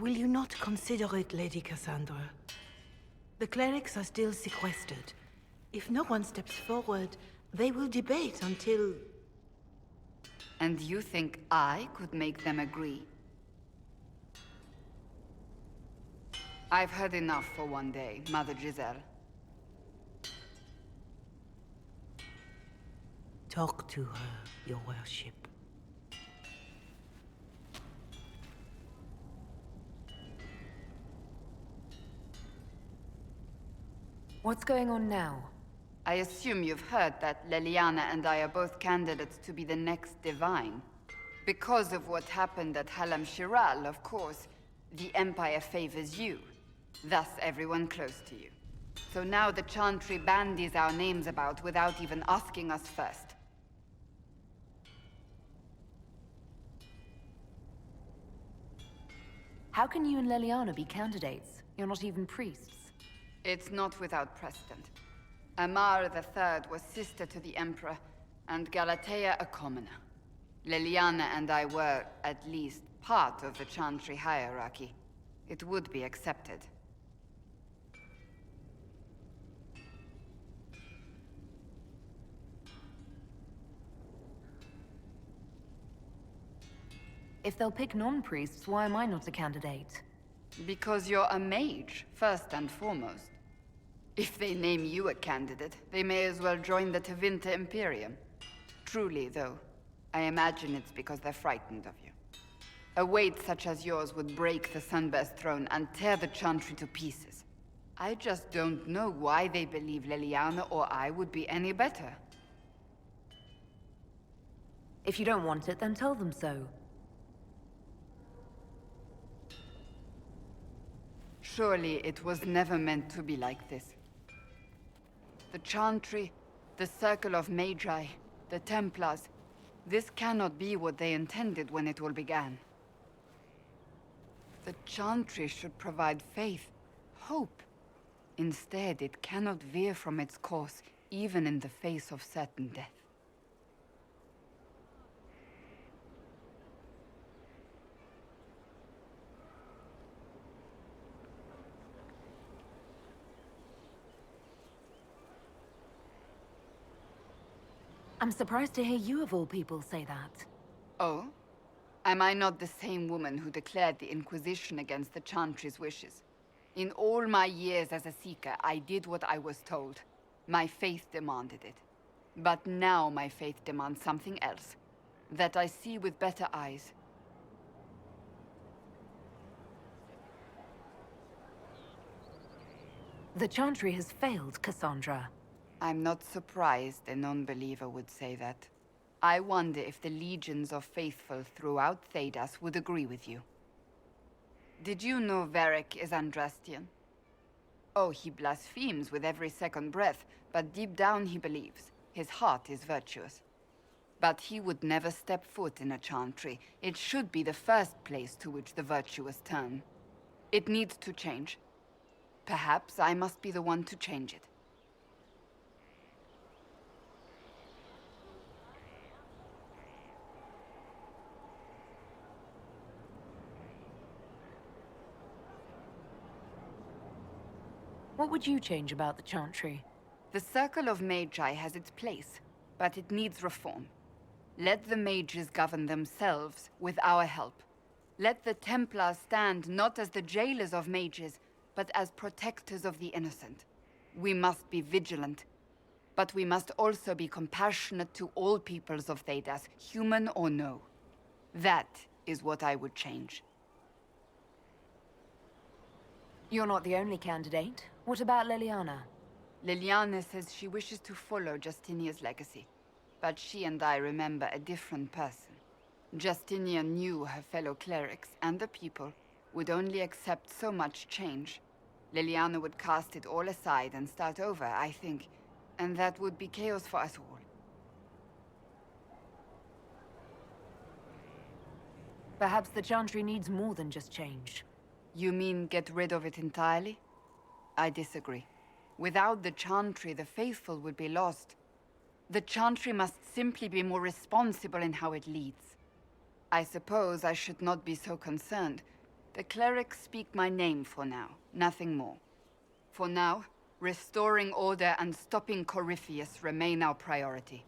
Will you not consider it, Lady Cassandra? The clerics are still sequestered. If no one steps forward, they will debate until... And you think I could make them agree? I've heard enough for one day, Mother Giselle. Talk to her, your worship. What's going on now? I assume you've heard that Leliana and I are both candidates to be the next Divine. Because of what happened at Halam Shiral, of course, the Empire favors you. Thus everyone close to you. So now the Chantry bandies our names about without even asking us first. How can you and Leliana be candidates? You're not even priests. It's not without precedent. Amar III was sister to the Emperor, and Galatea a commoner. Leliana and I were, at least, part of the Chantry hierarchy. It would be accepted. If they'll pick non-priests, why am I not a candidate? Because you're a mage, first and foremost. If they name you a candidate, they may as well join the Tevinter Imperium. Truly, though, I imagine it's because they're frightened of you. A weight such as yours would break the Sunburst throne and tear the Chantry to pieces. I just don't know why they believe Leliana or I would be any better. If you don't want it, then tell them so. Surely it was never meant to be like this. The Chantry, the Circle of Magi, the Templars, this cannot be what they intended when it all began. The Chantry should provide faith, hope. Instead, it cannot veer from its course, even in the face of certain death. I'm surprised to hear you of all people say that. Oh? Am I not the same woman who declared the Inquisition against the Chantry's wishes? In all my years as a Seeker, I did what I was told. My faith demanded it. But now my faith demands something else. That I see with better eyes. The Chantry has failed, Cassandra. I'm not surprised a non-believer would say that. I wonder if the legions of faithful throughout Thedas would agree with you. Did you know Varric is Andrastian? Oh, he blasphemes with every second breath, but deep down he believes. His heart is virtuous. But he would never step foot in a Chantry. It should be the first place to which the virtuous turn. It needs to change. Perhaps I must be the one to change it. What would you change about the Chantry? The Circle of Magi has its place, but it needs reform. Let the mages govern themselves with our help. Let the Templars stand not as the jailers of mages, but as protectors of the innocent. We must be vigilant, but we must also be compassionate to all peoples of Thedas, human or no. That is what I would change. You're not the only candidate. What about Leliana? Leliana says she wishes to follow Justinia's legacy, but she and I remember a different person. Justinia knew her fellow clerics and the people would only accept so much change. Leliana would cast it all aside and start over, I think, and that would be chaos for us all. Perhaps the Chantry needs more than just change. You mean get rid of it entirely? I disagree. Without the Chantry, the faithful would be lost. The Chantry must simply be more responsible in how it leads. I suppose I should not be so concerned, The clerics speak my name for now, nothing more. For now, restoring order and stopping Corypheus remain our priority.